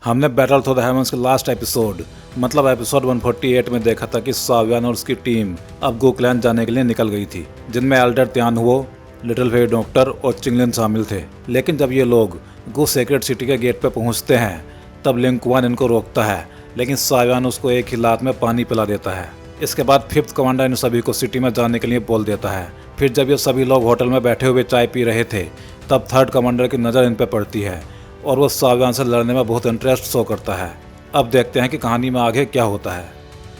हमने battle through the heavens के last episode मतलब एपिसोड 148 में देखा था कि सावियन और उसकी टीम अब गोकलैंड जाने के लिए निकल गई थी, जिनमें एल्डर त्यानहुओ, लिटिल फेरी डॉक्टर और चिंगलिन शामिल थे। लेकिन जब ये लोग गो सेक्रेट सिटी के गेट पर पहुंचते हैं तब लिंकुआन इनको रोकता है, लेकिन सावियन उसको एक ही लात में पानी पिला देता है। इसके बाद फिफ्थ कमांडर इन सभी को सिटी में जाने के लिए बोल देता है। फिर जब ये सभी लोग होटल में बैठे हुए चाय पी रहे थे तब थर्ड कमांडर की नज़र इन पर पड़ती है और वो सावियन से लड़ने में बहुत इंटरेस्ट शो करता है। अब देखते हैं कि कहानी में आगे क्या होता है।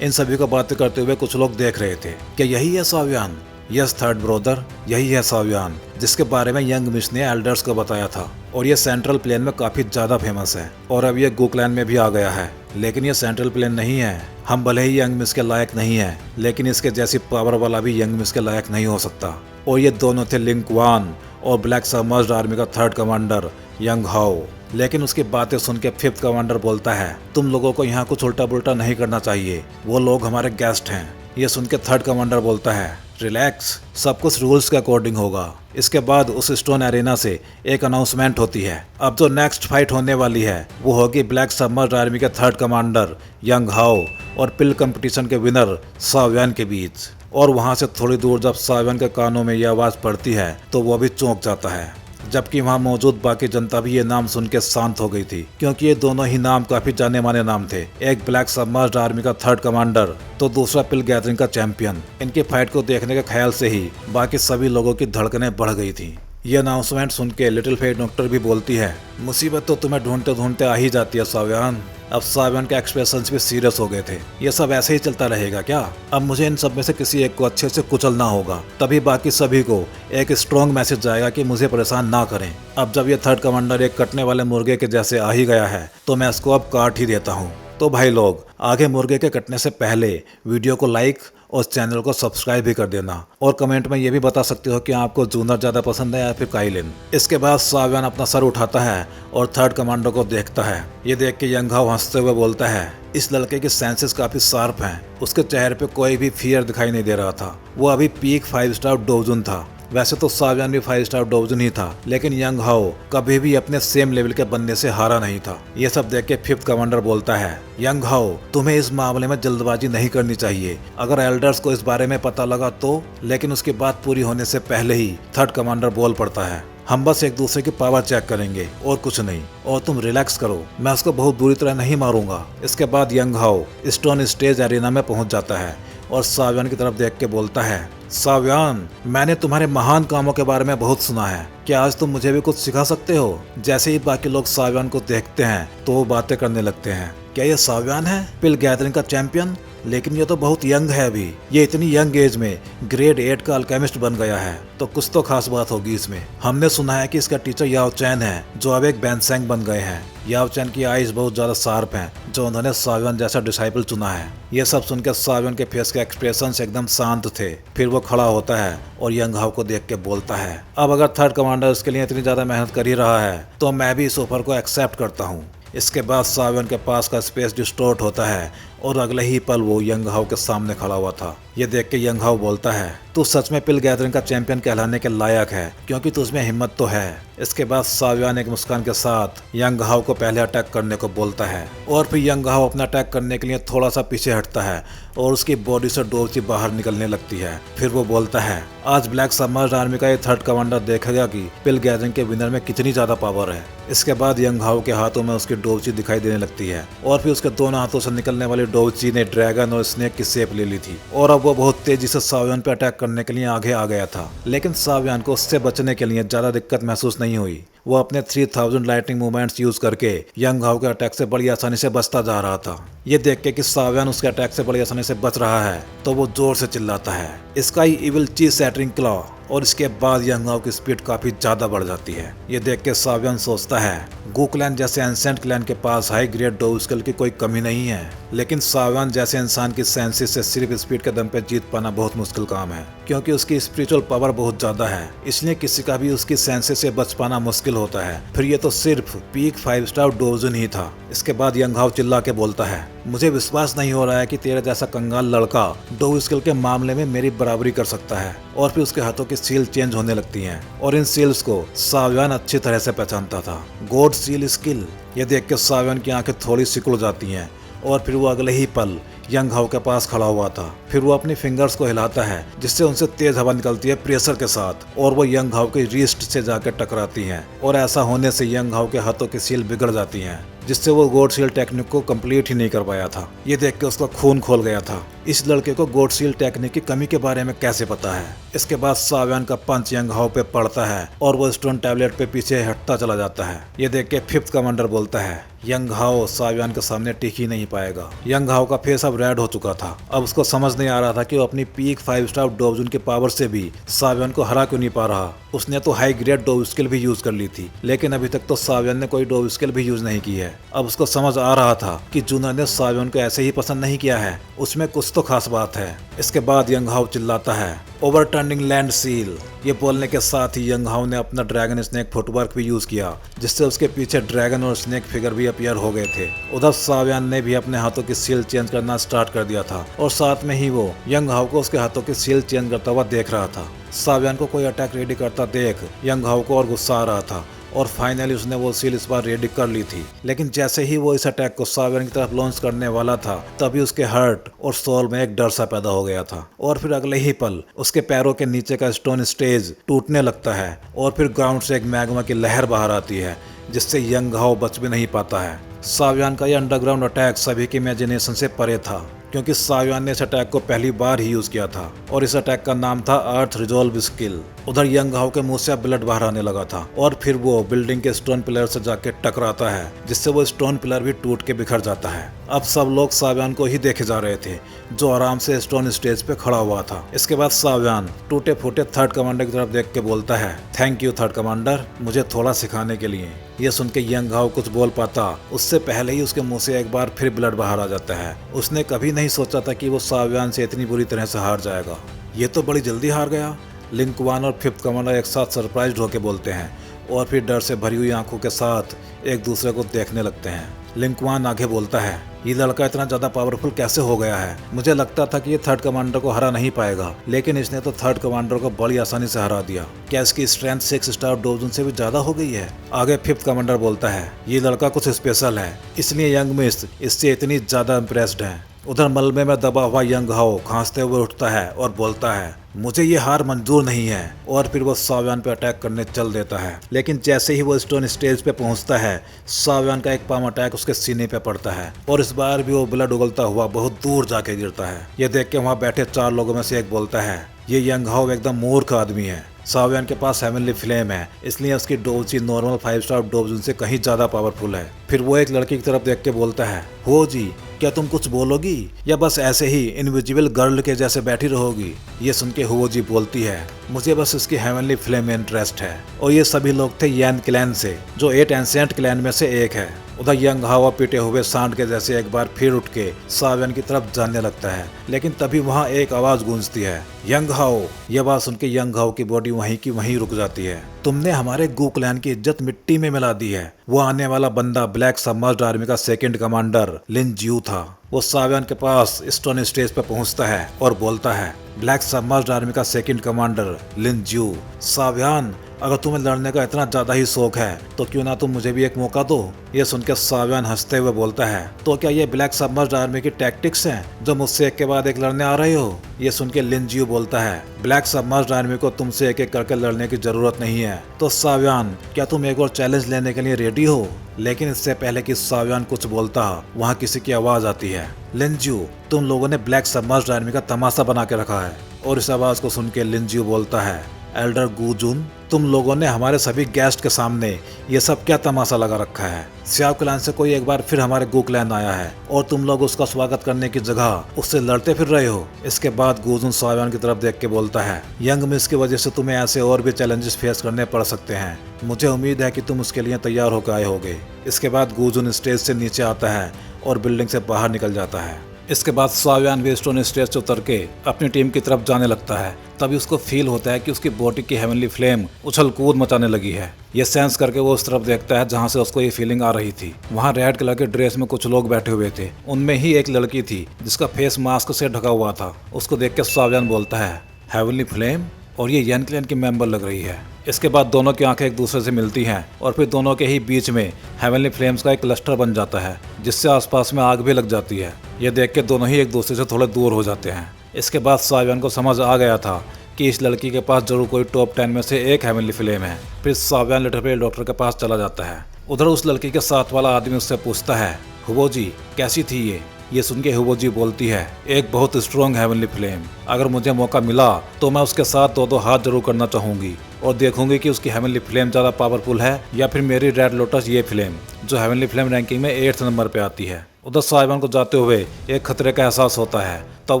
इन सभी को बातें करते हुए कुछ लोग देख रहे थे कि यही है सावियन। यस थर्ड ब्रदर, यही है सावियन जिसके बारे में यंग मिस ने एल्डर्स को बताया था, और ये सेंट्रल प्लेन में काफी ज्यादा फेमस है और अब ये गोकलैंड में भी आ गया है। लेकिन ये सेंट्रल प्लेन नहीं है। हम भले ही यंग मिस के लायक नहीं है, लेकिन इसके जैसी पावर वाला भी यंग मिस के लायक नहीं हो सकता। और ये दोनों थे लिंकुआन और ब्लैक सबमर्ज्ड आर्मी का थर्ड कमांडर यंग हाओ। लेकिन उसकी बातें सुन के फिफ्थ कमांडर बोलता है, तुम लोगों को यहाँ कुछ उल्टा पुल्टा नहीं करना चाहिए, वो लोग हमारे गेस्ट हैं। ये सुन के थर्ड कमांडर बोलता है, रिलैक्स, सब कुछ रूल्स के अकॉर्डिंग होगा। इसके बाद उस स्टोन एरेना से एक अनाउंसमेंट होती है। अब जो नेक्स्ट फाइट होने वाली है वो होगी ब्लैक सबमर्ज्ड आर्मी के थर्ड कमांडर यंग हाओ और पिल कंपटीशन के विनर सावियन के बीच। और वहां से थोड़ी दूर जब सावियन के कानों में यह आवाज पड़ती है तो वो भी चौंक जाता है, जबकि वहां मौजूद बाकी जनता भी ये नाम सुन के शांत हो गई थी, क्योंकि ये दोनों ही नाम काफी जाने माने नाम थे। एक ब्लैक सबमर्ज्ड आर्मी का थर्ड कमांडर तो दूसरा पिल गैदरिंग का चैंपियन। इनकी फाइट को देखने के ख्याल से ही बाकी सभी लोगों की धड़कनें बढ़ गई थी। ये अनाउंसमेंट सुन के लिटिल फेरी डॉक्टर भी बोलती है, मुसीबत तो तुम्हें ढूंढते ढूंढते आ ही जाती है सावियन। अब सावियन के एक्सप्रेशंस भी सीरियस हो गए थे। ये सब ऐसे ही चलता रहेगा क्या? अब मुझे इन सब में से किसी एक को अच्छे से कुचलना होगा, तभी बाकी सभी को एक स्ट्रॉन्ग मैसेज जाएगा कि मुझे परेशान ना करें। अब जब ये थर्ड कमांडर एक कटने वाले मुर्गे के जैसे आ ही गया है तो मैं इसको अब काट ही देता हूँ। तो भाई लोग, आगे मुर्गे के कटने से पहले वीडियो को लाइक और चैनल को सब्सक्राइब भी कर देना, और कमेंट में ये भी बता सकते हो कि आपको जूनर ज्यादा पसंद है या फिर काइलिन। इसके बाद सावियन अपना सर उठाता है और थर्ड कमांडर को देखता है। ये देख के यंग हाओ हंसते हुए बोलता है, इस लड़के की सेंसेस काफी शार्प हैं। उसके चेहरे पे कोई भी फियर दिखाई नहीं दे रहा था। वो अभी पीक 5 स्टार डोजुन था। वैसे तो सावियन भी 5 स्टार डोजुन ही था, लेकिन यंग हाओ कभी भी अपने सेम लेवल के बंदे से हारा नहीं था। ये सब देख के फिफ्थ कमांडर बोलता है, यंग हाओ, तुम्हें इस मामले में जल्दबाजी नहीं करनी चाहिए। अगर एल्डर्स को इस बारे में पता लगा तो। लेकिन उसकी बात पूरी होने से पहले ही थर्ड कमांडर बोल पड़ता है, हम बस एक दूसरे की पावर चेक करेंगे और कुछ नहीं, और तुम रिलैक्स करो, मैं उसको बहुत बुरी तरह नहीं मारूंगा। इसके बाद यंग हाओ स्टोन स्टेज एरिना में पहुंच जाता है और सावियन की तरफ देख के बोलता है, सावियन, मैंने तुम्हारे महान कामों के बारे में बहुत सुना है, क्या आज तुम मुझे भी कुछ सिखा सकते हो? जैसे ही बाकी लोग सावियन को देखते हैं तो वो बातें करने लगते हैं, क्या ये सावियन है, पिल गैदरिंग का चैंपियन? लेकिन ये तो बहुत यंग है अभी। ये इतनी यंग एज में ग्रेड 8 का अल्केमिस्ट बन गया है, तो कुछ तो खास बात होगी इसमें। हमने सुना है कि इसका टीचर याओ चैन है, जो अब एक बैनसेंग बन गए हैं। याओ चैन की आईज बहुत ज्यादा शार्प हैं, जो उन्होंने सावियन जैसा डिसाइपल चुना है। ये सब सुनकर सावियन के फेस के एक्सप्रेशंस एकदम शांत थे। फिर वो खड़ा होता है और यंग हाओ को देख के बोलता है, अब अगर थर्ड कमांडर इसके लिए इतनी ज्यादा मेहनत कर ही रहा है तो मैं भी इस ऑफर को एक्सेप्ट करता हूँ। इसके बाद सावियन के पास का स्पेस डिस्टॉर्ट होता है और अगले ही पल वो यंग हाओ के सामने खड़ा हुआ था। ये देख के यंग हाओ बोलता है, तू सच में पिल गैदरिंग का चैंपियन कहलाने के लायक है, क्योंकि तुझमें हिम्मत तो है। इसके बाद सावियन एक मुस्कान के साथ यंग हाओ को पहले अटैक करने को बोलता है, और फिर यंग हाओ अपना अटैक करने के लिए थोड़ा सा पीछे हटता है और उसकी बॉडी से डोरची बाहर निकलने लगती है। फिर वो बोलता है, आज ब्लैक सबमर्ज्ड आर्मी का ये थर्ड कमांडर देखेगा कि पिल गैदरिंग के विनर में कितनी ज्यादा पावर है। इसके बाद यंग हाओ के हाथों में उसकी डोरची दिखाई देने लगती है, और फिर उसके दोनों हाथों से निकलने वाली डोरची ने ड्रैगन और स्नेक की शेप ले ली थी, और अब वो बहुत तेजी से सावियन पे अटैक करने के लिए आगे आ गया था। लेकिन सावियन को उससे बचने के लिए ज्यादा दिक्कत महसूस नहीं हुई। वो अपने 3000 लाइटिंग मूवमेंट्स यूज करके यंग हाओ के अटैक से बड़ी आसानी से बचता जा रहा था। ये देख के कि सावियन उसके अटैक से बड़ी आसानी से बच रहा है तो वो जोर से चिल्लाता है, स्काई इविल चीज सैटरिंग क्लॉ, और इसके बाद यंग हाओ की स्पीड काफी ज्यादा बढ़ जाती है। ये देख के सावियन सोचता है, गोकलैंड जैसे एंसेंट क्लैन के पास हाई ग्रेड डोउस्कल की कोई कमी नहीं है, लेकिन सावियन जैसे इंसान की सेंसेस से सिर्फ स्पीड के दम पे जीत पाना बहुत मुश्किल काम है, क्योंकि उसकी स्पिरिचुअल पावर बहुत ज्यादा है। इसलिए किसी का भी उसकी सेंसेस से बच पाना मुश्किल होता है। फिर ये तो सिर्फ पीक 5 स्टार डोजुन ही था। इसके बाद यंग हाओ चिल्ला के बोलता है, मुझे विश्वास नहीं हो रहा है कि तेरे जैसा कंगाल लड़का डो स्किल के मामले में मेरी बराबरी कर सकता है। और फिर उसके हाथों की सील चेंज होने लगती हैं और इन सील्स को साव्यान अच्छी तरह से पहचानता था। गॉड सील स्किल, ये देख के साव्यान की आंखें थोड़ी सिकुड़ जाती हैं और फिर वो अगले ही पल यंग हाउ के पास खड़ा हुआ था। फिर वो अपनी फिंगर्स को हिलाता है जिससे उनसे तेज हवा निकलती है प्रेशर के साथ और वो यंग हाउ के रिस्ट से जाकर टकराती हैं और ऐसा होने से यंग हाउ के हाथों की सील बिगड़ जाती हैं जिससे वो गॉड सील टेक्निक को कंप्लीट ही नहीं कर पाया था। ये देख के उसका खून खोल गया था। इस लड़के को गॉड सील टेक्निक की कमी के बारे में कैसे पता है। इसके बाद साव्यान का पंच यंग हाउ पे पड़ता है और वो स्टोन टैबलेट पे पीछे हटता चला जाता है। ये देख के फिफ्थ कमांडर बोलता है यंग हाउ साव्यान के सामने टिक ही नहीं पाएगा। यंग हाउ का फेस अब रेड हो चुका था। अब उसको समझ नहीं आ रहा था कि वो अपनी पीक 5 स्टार डोबजुन के पावर से भी साव्यान को हरा क्यों नहीं पा रहा। उसने तो हाई ग्रेड डोब स्किल भी यूज कर ली थी लेकिन अभी तक तो साव्यान ने कोई डोब स्किल भी यूज नहीं की है। अब उसको समझ आ रहा था कि जूनर ने साव्यान को ऐसे ही पसंद नहीं किया है, उसमें कुछ तो खास बात है। इसके बाद यंग हाउ चिल्लाता है ओवरटर्निंग लैंड सील। ये बोलने के साथ ही यंग हाउ ने अपना ड्रैगन स्नेक फुटवर्क भी यूज किया जिससे उसके पीछे ड्रैगन और स्नेक फिगर भी अपीयर हो गए थे। उधर साव्यान ने भी अपने हाथों की सील चेंज करना स्टार्ट कर दिया था और साथ में ही वो यंग हाउ को उसके हाथों की सील चेंज करता हुआ देख रहा था। साव्यान को कोई अटैक रेडी करता देख यंग हाउ को और गुस्सा आ रहा था और फाइनली उसने वो सील इस बार रेडी कर ली थी। लेकिन जैसे ही वो इस अटैक को साव्यान की तरफ लॉन्च करने वाला था तभी उसके हार्ट और सोल में एक डर सा पैदा हो गया था और फिर अगले ही पल उसके पैरों के नीचे का स्टोन स्टेज टूटने लगता है और फिर ग्राउंड से एक मैग्मा की लहर बाहर आती है जिससे यंग हाउ बच भी नहीं पाता है। साव्यान का यह अंडरग्राउंड अटैक सभी की इमेजिनेशन से परे था क्योंकि साव्यान ने इस अटैक को पहली बार ही यूज किया था और इस अटैक का नाम था अर्थ रिजॉल्व स्किल। उधर यंग हाउ के मुंह से ब्लड बाहर आने लगा था और फिर वो बिल्डिंग के स्टोन पिलर से जाके टकराता है जिससे वो स्टोन पिलर भी टूट के बिखर जाता है। अब सब लोग साव्यान को ही देखे जा रहे थे जो आराम से स्टोन स्टेज पे खड़ा हुआ था। इसके बाद साव्यान टूटे फूटे थर्ड कमांडर की तरफ देख के बोलता है थैंक यू थर्ड कमांडर, मुझे थोड़ा सिखाने के लिए। ये सुन के यंग हाउ कुछ बोल पाता उससे पहले ही उसके मुंह से एक बार फिर ब्लड बाहर आ जाता है। उसने कभी नहीं सोचा था कि वो साव्यान से इतनी बुरी तरह से हार जाएगा। ये तो बड़ी जल्दी हार गया। लिंक वन और फिफ्थ कमांडर एक साथ सरप्राइज्ड होकर बोलते हैं और फिर डर से भरी हुई आंखों के साथ एक दूसरे को देखने लगते हैं। लिंक वन आगे बोलता है ये लड़का इतना ज्यादा पावरफुल कैसे हो गया है। मुझे लगता था कि ये थर्ड कमांडर को हरा नहीं पाएगा लेकिन इसने तो थर्ड कमांडर को बड़ी आसानी से हरा दिया। क्या इसकी स्ट्रेंथ 6 स्टार डोबजुन से भी ज्यादा हो गई है। आगे फिफ्थ कमांडर बोलता है ये लड़का कुछ स्पेशल है इसलिए यंग मिस्ट इससे इतनी ज्यादा इम्प्रेस्ड है। उधर मलबे में दबा हुआ यंग हाउ खांसते हुए उठता है और बोलता है मुझे ये हार मंजूर नहीं है और फिर वो साव्यान पे अटैक करने चल देता है। लेकिन जैसे ही वो स्टोन स्टेज पे पहुंचता है साव्यान का एक पाम अटैक उसके सीने पे पड़ता है और इस बार भी वो ब्लड उगलता हुआ बहुत दूर जाके गिरता है। ये देख के वहाँ बैठे 4 लोगों में से एक बोलता है ये यंग हाउ एकदम मूर्ख आदमी है। साव्यान के पास हेवनली फ्लेम है इसलिए उसकी डोबजी नॉर्मल 5 स्टार डोबजुन से कहीं ज्यादा पावरफुल है। फिर वो एक लड़की की तरफ देख के बोलता है हो जी क्या तुम कुछ बोलोगी या बस ऐसे ही इनविजिबल गर्ल के जैसे बैठी रहोगी। ये सुन के हुओ जी बोलती है मुझे बस इसकी हेवनली फ्लेम में इंटरेस्ट है। और ये सभी लोग थे यैन क्लैन से जो 8 एंशिएंट क्लैन में से एक है। उधर यंग हाउ पीटे हुए सांड के जैसे एक बार फिर उठ के साव्यान की तरफ जाने लगता है लेकिन तभी वहाँ एक आवाज गूंजती है यंग हाउ। यह बात सुन के यंग हाउ की बॉडी वहीं की वहीं रुक जाती है। तुमने हमारे गू क्लैन की इज्जत मिट्टी में मिला दी है। वो आने वाला बंदा ब्लैक सबमर्ज्ड आर्मी का सेकंड कमांडर लिन ज्यू था। वो साव्यान के पास स्टोन स्टेज पर पहुंचता है और बोलता है ब्लैक सबमर्ज्ड आर्मी का सेकंड कमांडर लिन ज्यू। साव्यान अगर तुम्हें लड़ने का इतना ज्यादा ही शौक है तो क्यों ना तुम मुझे भी एक मौका दो। ये सुनकर साव्यान हंसते हुए बोलता है तो क्या ये ब्लैक सबमर्ज्ड आर्मी की टैक्टिक्स हैं जो मुझसे एक के बाद एक लड़ने आ रहे हो। ये सुन के लिन ज्यू बोलता है ब्लैक सबमर्ज्ड आर्मी को तुमसे एक एक करके लड़ने की जरूरत नहीं है। तो साव्यान क्या तुम एक और चैलेंज लेने के लिए रेडी हो। लेकिन इससे पहले कि साव्यान कुछ बोलता वहाँ किसी की आवाज आती है लिन ज्यू तुम लोगों ने ब्लैक सबमर्ज्ड आर्मी का तमाशा बना के रखा है। और इस आवाज को सुन के लिन ज्यू बोलता है एल्डर गूजुन तुम लोगों ने हमारे सभी गेस्ट के सामने ये सब क्या तमाशा लगा रखा है। स्याव क्लैन से कोई एक बार फिर हमारे गू क्लैन आया है और तुम लोग उसका स्वागत करने की जगह उससे लड़ते फिर रहे हो। इसके बाद गूजुन साव्यान की तरफ देख के बोलता है यंग मिस की वजह से तुम्हें ऐसे और भी चैलेंजेस फेस करने पड़ सकते हैं। मुझे उम्मीद है कि तुम उसके लिए तैयार होकर आए होगे। इसके बाद गूजुन स्टेज से नीचे आता है और बिल्डिंग से बाहर निकल जाता है। इसके बाद साव्यान भी स्टोन स्टेज से उतर के अपनी टीम की तरफ जाने लगता है। तभी उसको फील होता है कि उसकी बॉडी की हेवनली फ्लेम उछल कूद मचाने लगी है। ये सेंस करके वो उस तरफ देखता है जहाँ से उसको ये फीलिंग आ रही थी। वहाँ रेड कलर के ड्रेस में कुछ लोग बैठे हुए थे। उनमें ही एक लड़की थी जिसका फेस मास्क से ढका हुआ था। उसको देख के साव्यान बोलता है, हेवनली फ्लेम, और ये यन क्लैन की मेंबर लग रही है। इसके बाद दोनों की आंखें एक दूसरे से मिलती हैं और फिर दोनों के ही बीच में हेवनली फ्लेम्स का एक क्लस्टर बन जाता है, जिससे आसपास में आग भी लग जाती है। ये देख के दोनों ही एक दूसरे से थोड़े दूर हो जाते हैं। इसके बाद साव्यान को समझ आ गया था कि इस लड़की के पास जरूर कोई टॉप 10 में से एक हेवनली फ्लेम है। फिर साव्यान लिटिल फेयर डॉक्टर के पास चला जाता है। उधर उस लड़की के साथ वाला आदमी उससे पूछता है, हुवो जी कैसी थी ये सुन के हुवो जी बोलती है, एक बहुत स्ट्रॉन्ग हेवनली फ्लेम। अगर मुझे मौका मिला तो मैं उसके साथ दो हाथ जरूर करना चाहूंगी और देखूंगी कि उसकी हेवनली फ्लेम ज़्यादा पावरफुल है या फिर मेरी रेड लोटस ये फ्लेम, जो हेवनली फ्लेम रैंकिंग में 8th नंबर पे आती है। उधर साइमन को जाते हुए एक खतरे का एहसास होता है। तब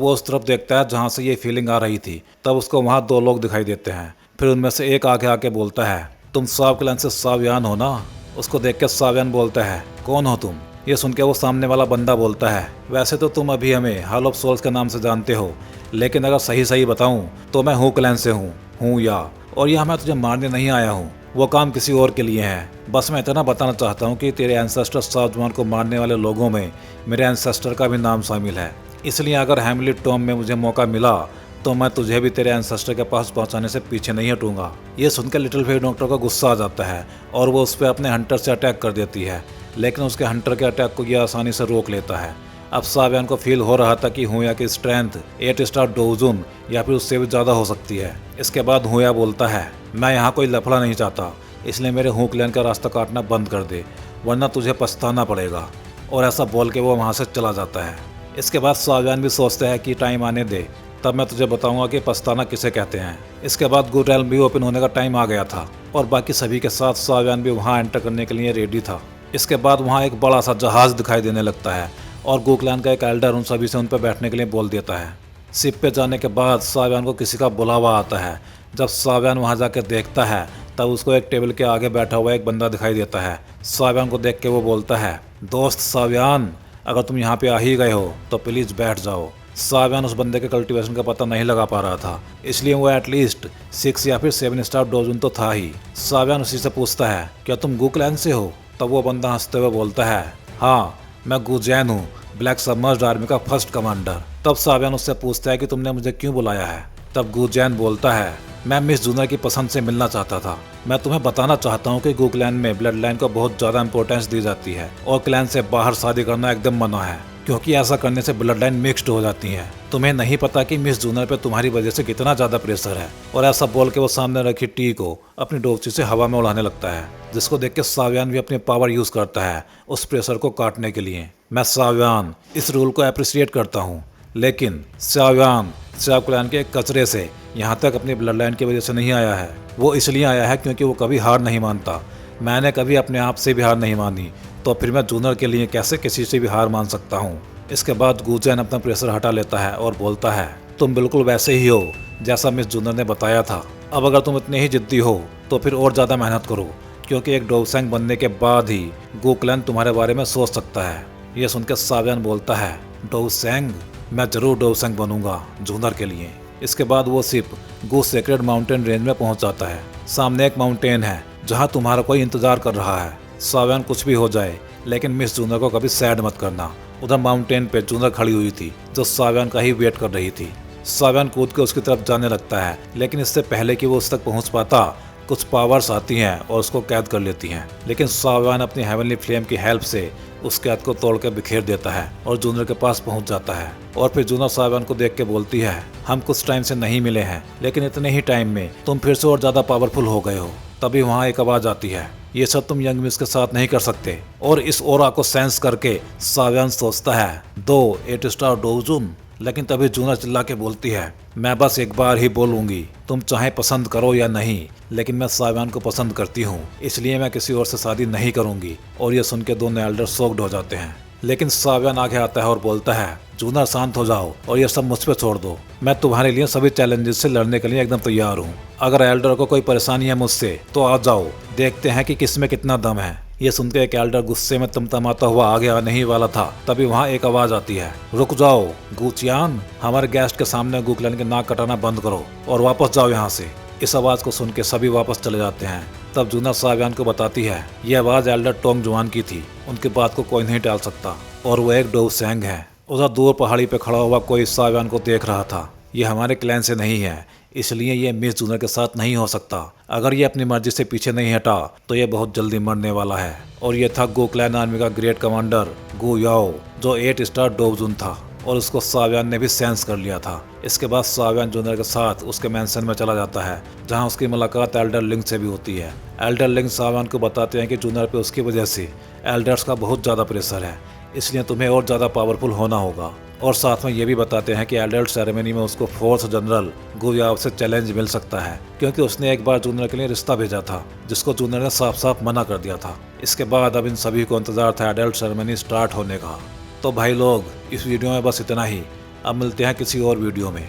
वो उस तरफ देखता है जहाँ से ये फीलिंग आ रही थी। तब उसको वहाँ 2 लोग दिखाई देते हैं। फिर उनमें से एक आगे आके बोलता है, तुम साव क्लैन से साव्यान हो ना? उसको देख के साव्यान बोलता है, कौन हो तुम? ये सुन के वो सामने वाला बंदा बोलता है, वैसे तो तुम अभी हमें हॉल ऑफ सोल्स के नाम से जानते हो, लेकिन अगर सही बताऊं तो मैं हूँ क्लैन से हूँ या, और यहाँ मैं तुझे मारने नहीं आया हूँ। वो काम किसी और के लिए है। बस मैं इतना बताना चाहता हूँ कि तेरे एंसेस्टर सावजमान को मारने वाले लोगों में मेरे एंसेस्टर का भी नाम शामिल है। इसलिए अगर हैमली टॉम में मुझे मौका मिला तो मैं तुझे भी तेरे एंसेस्टर के पास पहुंचाने से पीछे नहीं हटूंगा। ये सुनकर लिटिल फेयर डॉक्टर को गुस्सा आ जाता है और वो उस पर अपने हंटर से अटैक कर देती है, लेकिन उसके हंटर के अटैक को यह आसानी से रोक लेता है। अब साव्यान को फील हो रहा था कि हुया की स्ट्रेंथ 8 स्टार डोजुन या फिर उससे भी ज़्यादा हो सकती है। इसके बाद हुया बोलता है, मैं यहाँ कोई लफड़ा नहीं चाहता, इसलिए मेरे हू क्लैन का रास्ता काटना बंद कर दे, वरना तुझे पछताना पड़ेगा। और ऐसा बोल के वो वहाँ से चला जाता है। इसके बाद साव्यान भी सोचता है कि टाइम आने दे, तब मैं तुझे बताऊंगा कि पछताना किसे कहते हैं। इसके बाद गुड रेल्म भी ओपन होने का टाइम आ गया था और बाकी सभी के साथ साव्यान भी वहाँ एंटर करने के लिए रेडी था। इसके बाद वहाँ एक बड़ा सा जहाज दिखाई देने लगता है और गोक्लैन का एक एल्डर उन सभी से उन पर बैठने के लिए बोल देता है। शिप पे जाने के बाद साव्यान को किसी का बुलावा आता है। जब साव्यान वहाँ जाकर देखता है तब उसको एक टेबल के आगे बैठा हुआ एक बंदा दिखाई देता है। साव्यान को देख के वो बोलता है, दोस्त साव्यान, अगर तुम यहाँ पे आ ही गए हो तो प्लीज बैठ जाओ। साव्यान उस बंदे के कल्टीवेशन का पता नहीं लगा पा रहा था, इसलिए वो एटलीस्ट 6 या फिर 7 स्टार डोजुन तो था ही। साव्यान उसी से पूछता है, क्या तुम गोक्लैन से हो? तब वो बंदा हंसते हुए बोलता है, हाँ मैं गुजैन हूँ, ब्लैक सबमर्ज्ड आर्मी का फर्स्ट कमांडर। तब साव्यान उससे पूछता है कि तुमने मुझे क्यों बुलाया है? तब गुजैन बोलता है, मैं मिस जूनर की पसंद से मिलना चाहता था। मैं तुम्हें बताना चाहता हूँ कि गोक्लैन में ब्लड लाइन को बहुत ज्यादा इंपॉर्टेंस दी जाती है और क्लैन से बाहर शादी करना एकदम मना है, क्योंकि ऐसा करने से ब्लड लाइन मिक्स्ड हो जाती है। तुम्हें नहीं पता कि मिस जूनर पे तुम्हारी वजह से कितना ज्यादा प्रेशर है। और ऐसा बोल के वो सामने रखी टी को अपनी डोबची से हवा में उड़ाने लगता है, जिसको देख के साव्यान भी अपनी पावर यूज करता है उस प्रेशर को काटने के लिए। मैं साव्यान इस रूल को अप्रिशिएट करता हूँ, लेकिन साव्यान साव क्लैन के कचरे से यहाँ तक अपनी ब्लड लाइन की वजह से नहीं आया है। वो इसलिए आया है क्योंकि वो कभी हार नहीं मानता। मैंने कभी अपने आप से भी हार नहीं मानी, तो फिर मैं जूनर के लिए कैसे किसी से भी हार मान सकता हूँ। इसके बाद गुजैन अपना प्रेशर हटा लेता है और बोलता है, तुम बिल्कुल वैसे ही हो जैसा मिस जूनर ने बताया था। अब अगर तुम इतने ही जिद्दी हो तो फिर और ज़्यादा मेहनत करो, क्योंकि एक डोवसेंग बनने के बाद ही गोक्लैन तुम्हारे बारे में सोच सकता है। यह सुनकर साव्यान बोलता है, डोवसेंग? मैं जरूर डोवसेंग बनूंगा जूनर के लिए। इसके बाद वो शिप गो सेक्रेड माउंटेन रेंज में पहुंच जाता है। सामने एक माउंटेन है जहां तुम्हारा कोई इंतजार कर रहा है। साव्यान कुछ भी हो जाए, लेकिन मिस जूनर को कभी सैड मत करना। उधर माउंटेन पे जूनर खड़ी हुई थी जो साव्यान का ही वेट कर रही थी। साव्यान कूद के उसकी तरफ जाने लगता है, लेकिन इससे पहले कि वो उस तक पहुंच पाता कुछ पावर्स आती हैं और उसको कैद कर लेती हैं। लेकिन साव्यान अपनी हेवनली फ्लेम की हेल्प से उस कैद को तोड़कर बिखेर देता है और जूनर के पास पहुंच जाता है। और फिर जूनर साव्यान को देख के बोलती है, हम कुछ टाइम से नहीं मिले हैं, लेकिन इतने ही टाइम में तुम फिर से और ज्यादा पावरफुल हो गए हो। तभी वहाँ एक आवाज आती है, ये सब तुम यंग मिस के साथ नहीं कर सकते। और इस ओरा को सेंस करके साव्यान सोचता है, 2 8 स्टार डोजुन। लेकिन तभी जूनर चिल्ला के बोलती है, मैं बस एक बार ही बोलूंगी, तुम चाहे पसंद करो या नहीं, लेकिन मैं साव्यान को पसंद करती हूँ, इसलिए मैं किसी और से शादी नहीं करूंगी। और ये सुन के दोनों एल्डर शॉक्ड हो जाते हैं। लेकिन साव्यान आगे आता है और बोलता है, जूनर शांत हो जाओ और ये सब मुझ पे छोड़ दो। मैं तुम्हारे लिए सभी चैलेंजेस से लड़ने के लिए एकदम तैयार हूँ। अगर एल्डर को कोई परेशानी है मुझसे तो आ जाओ, देखते हैं कि किसमें कितना दम है। ये सुनते एक एल्डर गुस्से में तमतमाता हुआ आगे आने ही वाला था, तभी वहाँ एक आवाज आती है, रुक जाओ गुचियान, हमारे गेस्ट के सामने गुकलैन की नाक कटाना बंद करो और वापस जाओ यहाँ से। इस आवाज को सुन के सभी वापस चले जाते हैं। तब जूना साव्यान को बताती है ये आवाज एल्डर टोंग जुआन की थी, उनकी बात को कोई नहीं टाल सकता और वो एक डोवसेंग है। उधर दूर पहाड़ी पे खड़ा हुआ कोई साव्यान को देख रहा था। ये हमारे क्लैन से नहीं है, इसलिए ये मिस जूनर के साथ नहीं हो सकता। अगर ये अपनी मर्जी से पीछे नहीं हटा तो ये बहुत जल्दी मरने वाला है। और ये था गो क्लैन आर्मी का ग्रेट कमांडर गो याओ, जो 8 स्टार डोवजुन था और उसको साव्यान ने भी सेंस कर लिया था। इसके बाद साव्यान जूनियर के साथ उसके मैंसन में चला जाता है, जहां उसकी मुलाकात एल्डर लिंग से भी होती है। एल्डर लिंग साव्यान को बताते हैं कि जूनियर पे उसकी वजह से एल्डर्स का बहुत ज़्यादा प्रेशर है, इसलिए तुम्हें और ज़्यादा पावरफुल होना होगा। और साथ में ये भी बताते हैं कि एल्डर सेरेमनी में उसको फोर्स जनरल गो याओ से चैलेंज मिल सकता है, क्योंकि उसने एक बार जूनियर के लिए रिश्ता भेजा था, जिसको जूनियर ने साफ साफ मना कर दिया था। इसके बाद अब इन सभी को इंतजार था एडल्ट सेरेमनी स्टार्ट होने का। तो भाई लोग, इस वीडियो में बस इतना ही। अब मिलते हैं किसी और वीडियो में।